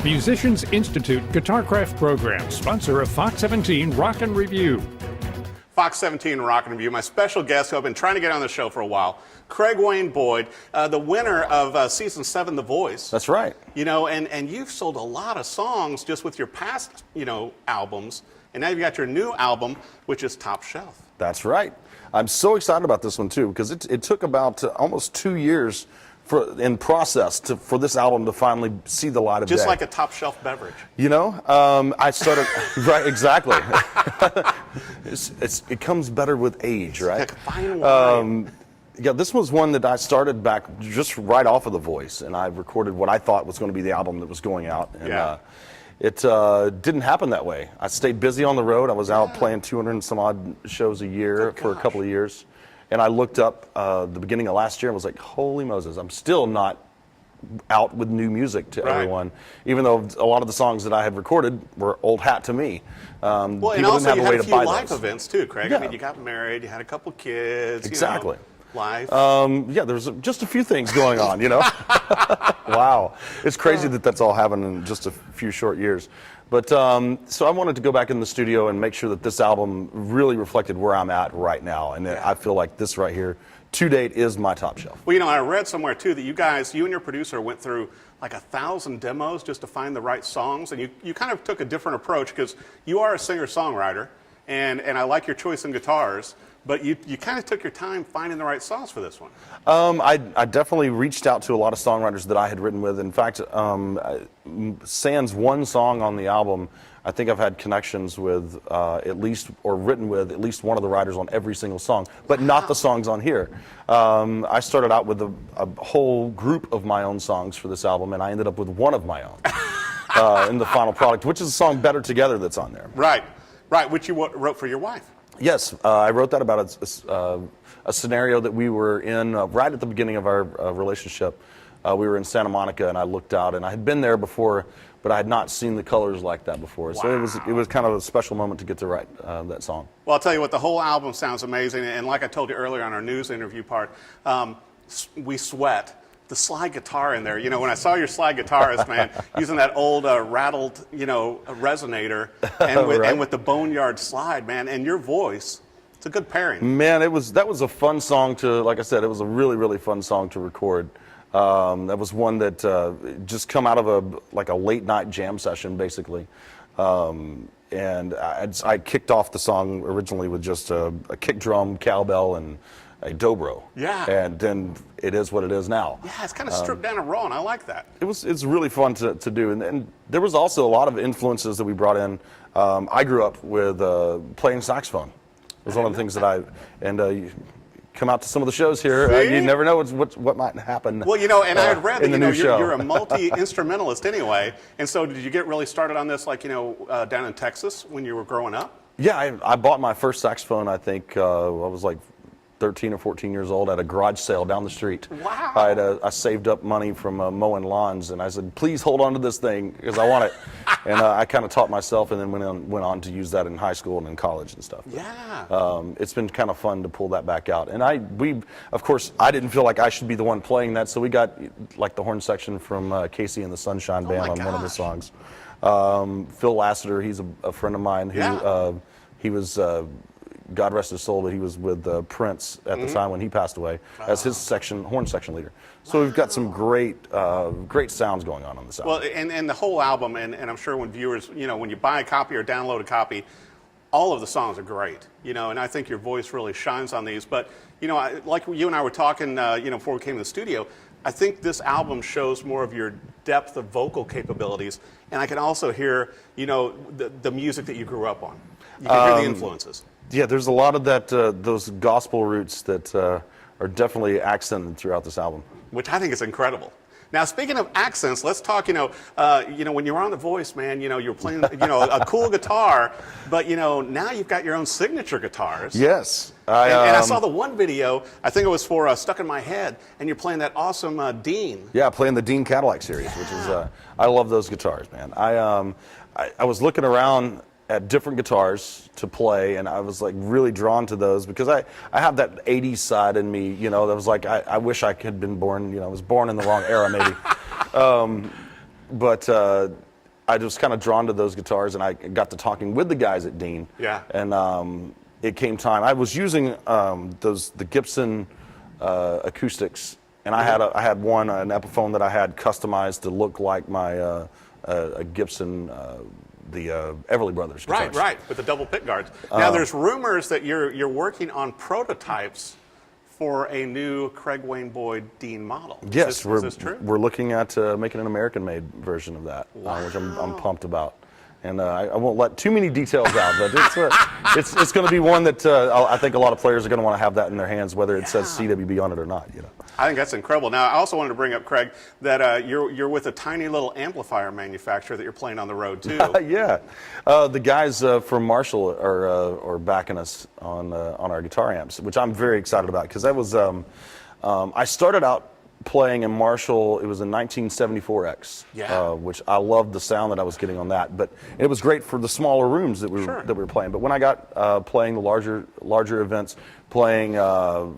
Musicians Institute Guitarcraft Program, sponsor of Fox 17 Rock and Review. Fox 17 Rock and Review. My special guest, who I've been trying to get on the show for a while, Craig Wayne Boyd, the winner of Season 7 The Voice. That's right. You know, and you've sold a lot of songs just with your past, albums, and now you've got your new album, which is Top Shelf. That's right. I'm so excited about this one, too, because it took about almost 2 years in process for this album to finally see the light of day. Just like a top shelf beverage. You know, I started, right, exactly. It comes better with age, right? Like fine wine. Yeah, this was one that I started back just right off of The Voice, and I recorded what I thought was going to be the album that was going out. And, it didn't happen that way. I stayed busy on the road. I was out playing 200 and some odd shows a year for a couple of years. And I looked up the beginning of last year and was like, holy Moses, I'm still not out with new music to everyone, even though a lot of the songs that I had recorded were old hat to me. Well, and also you had a few live events too, Craig. Yeah. I mean, you got married, you had a couple kids. Exactly. Life. Yeah, there's just a few things going on, you know. Wow. It's crazy that that's all happened in just a few short years. But so I wanted to go back in the studio and make sure that this album really reflected where I'm at right now. And I feel like this right here, to date, is my top shelf. Well, I read somewhere too that you and your producer went through like 1,000 demos just to find the right songs. And you kind of took a different approach because you are a singer-songwriter. And I like your choice in guitars. But you kind of took your time finding the right songs for this one. I definitely reached out to a lot of songwriters that I had written with. In fact, sans one song on the album, I think I've had connections with written with at least one of the writers on every single song, but not the songs on here. I started out with a whole group of my own songs for this album, and I ended up with one of my own in the final product, which is the song Better Together that's on there. Right, which you wrote for your wife. Yes, I wrote that about a scenario that we were in right at the beginning of our relationship. We were in Santa Monica, and I looked out, and I had been there before, but I had not seen the colors like that before. Wow. So it was kind of a special moment to get to write that song. Well, I'll tell you what, the whole album sounds amazing, and like I told you earlier on our news interview part, we sweat. The slide guitar in there, when I saw your slide guitarist, man, using that old rattled, resonator, and with the Boneyard slide, man, and your voice, it's a good pairing. Man, that was a fun song to, like I said, it was a really, really fun song to record. That was one that just come out of a late night jam session, basically. And I kicked off the song originally with just a kick drum, cowbell, and a dobro. Yeah. And then it is what it is now. Yeah, it's kind of stripped down and raw, and I like that. It's really fun to do. And there was also a lot of influences that we brought in. I grew up with playing saxophone. It was one of the things that you come out to some of the shows here. You never know what might happen. Well, and I had read that you're a multi-instrumentalist anyway. And so did you get really started on this down in Texas when you were growing up? Yeah, I bought my first saxophone, I think, I was like 13 or 14 years old at a garage sale down the street. Wow. I saved up money from mowing lawns, and I said, please hold on to this thing because I want it. And I kind of taught myself, and then went on to use that in high school and in college and stuff. Yeah. It's been kind of fun to pull that back out. And of course, I didn't feel like I should be the one playing that, so we got like the horn section from Casey and the Sunshine Band on one of the songs. Phil Lassiter, he's a friend of mine who he was. God rest his soul, but he was with Prince at the time when he passed away as his horn section leader. So we've got some great sounds going on this album. Well, and the whole album, and I'm sure when viewers, when you buy a copy or download a copy, all of the songs are great, and I think your voice really shines on these. But, like you and I were talking, before we came to the studio, I think this album shows more of your depth of vocal capabilities, and I can also hear, the music that you grew up on. You can hear the influences. Yeah, there's a lot of that, those gospel roots that are definitely accented throughout this album. Which I think is incredible. Now, speaking of accents, let's talk, when you were on The Voice, man, you were playing, a cool guitar, but, now you've got your own signature guitars. Yes. And I saw the one video, I think it was for Stuck in My Head, and you're playing that awesome Dean. Yeah, playing the Dean Cadillac series, which is, I love those guitars, man. I was looking around at different guitars to play, and I was like really drawn to those because I have that 80s side in me, that was like, I wish I had been born, I was born in the wrong era maybe. But I was kind of drawn to those guitars, and I got to talking with the guys at Dean. Yeah. And it came time. I was using the Gibson acoustics, and I had an Epiphone that I had customized to look like my a Gibson. The Everly Brothers guitars. Right, with the double pick guards. Now, there's rumors that you're working on prototypes for a new Craig Wayne Boyd Dean model. Yes, is this true? We're looking at making an American-made version of that, which I'm pumped about. And I won't let too many details out, but it's going to be one that I think a lot of players are going to want to have that in their hands, whether it says CWB on it or not. I think that's incredible. Now, I also wanted to bring up, Craig, that you're with a tiny little amplifier manufacturer that you're playing on the road too. Yeah, the guys from Marshall are backing us on our guitar amps, which I'm very excited about because that was I started out playing in Marshall. It was a 1974X, which I loved the sound that I was getting on that. But it was great for the smaller rooms that we were playing. But when I got playing the larger events, playing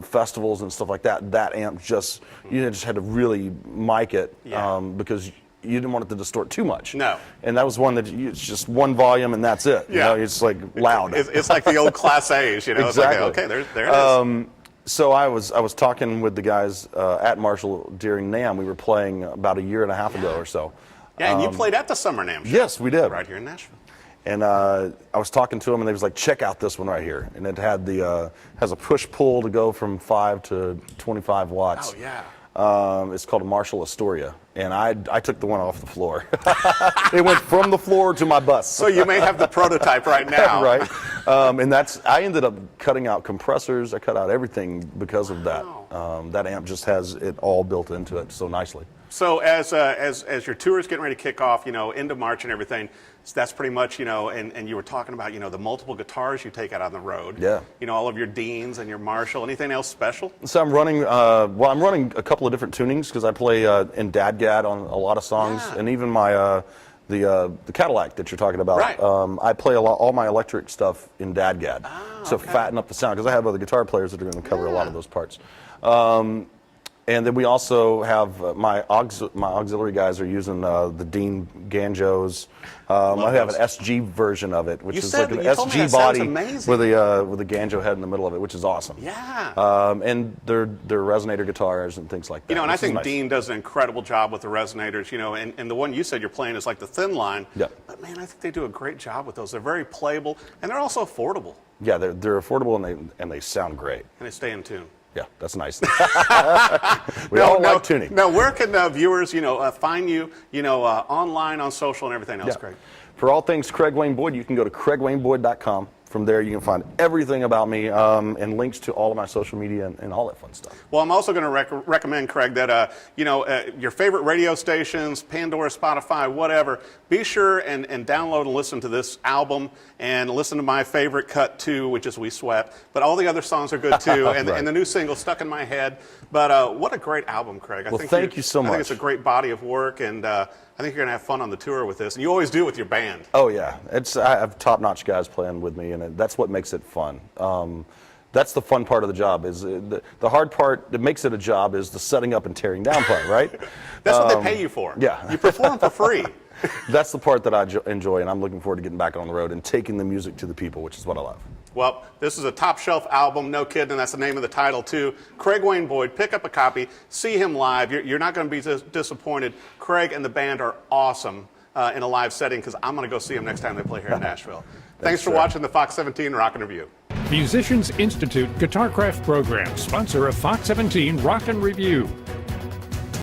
festivals and stuff like that, that amp just just had to really mic it because you didn't want it to distort too much. No. And that was one that it's just one volume and that's it. Yeah. It's like loud. It's like the old Class A's. Exactly. It's like, okay, there it is. So I was talking with the guys at Marshall during NAMM. We were playing about a year and a half ago or so. Yeah, and you played at the Summer NAMM show. Yes, we did. Right here in Nashville. And I was talking to them, and they was like, "Check out this one right here." And it had has a push pull to go from 5 to 25 watts. Oh yeah. It's called a Marshall Astoria, and I took the one off the floor. It went from the floor to my bus. So you may have the prototype right now. Right. And I ended up cutting out compressors. I cut out everything because of that. That amp just has it all built into it so nicely. So as your tour is getting ready to kick off, into March and everything, so that's pretty much, and you were talking about, the multiple guitars you take out on the road. Yeah. All of your Deans and your Marshall. Anything else special? So I'm running, I'm running a couple of different tunings because I play in DADGAD on a lot of songs, and even my the Cadillac that you're talking about. Right. I play all my electric stuff in DADGAD to fatten up the sound because I have other guitar players that are going to cover a lot of those parts. And then we also have my auxiliary guys are using the Dean Ganjos. I have an SG version of it, which is like an SG body with a Ganjo head in the middle of it, which is awesome. Yeah. And they're resonator guitars and things like that. And I think Dean does an incredible job with the resonators. And the one you said you're playing is like the thin line. Yeah. But man, I think they do a great job with those. They're very playable and they're also affordable. Yeah, they're affordable and they sound great. And they stay in tune. Yeah, that's nice. We all like tuning. Now, where can viewers, find you, online, on social, and everything else, Craig? For all things Craig Wayne Boyd, you can go to CraigWayneBoyd.com. From there, you can find everything about me and links to all of my social media and all that fun stuff. Well, I'm also going to recommend, Craig, that your favorite radio stations, Pandora, Spotify, whatever, be sure and download and listen to this album and listen to my favorite cut too, which is We Sweat. But all the other songs are good too, and the new single, Stuck in My Head. But what a great album, Craig. Thank you so much. I think it's a great body of work, and I think you're going to have fun on the tour with this. And you always do with your band. Oh, yeah. I have top-notch guys playing with me, and that's what makes it fun. That's the fun part of the job. Is the hard part that makes it a job is the setting up and tearing down part, right? That's what they pay you for. Yeah. You perform for free. That's the part that I enjoy, and I'm looking forward to getting back on the road and taking the music to the people, which is what I love. Well, this is a top shelf album, no kidding, and that's the name of the title too. Craig Wayne Boyd, pick up a copy, see him live. You're not going to be disappointed. Craig and the band are awesome in a live setting because I'm going to go see them next time they play here in Nashville. Thanks for watching the Fox 17 Rockin' Review. Musicians Institute Guitarcraft program, sponsor of Fox 17 Rock and Review.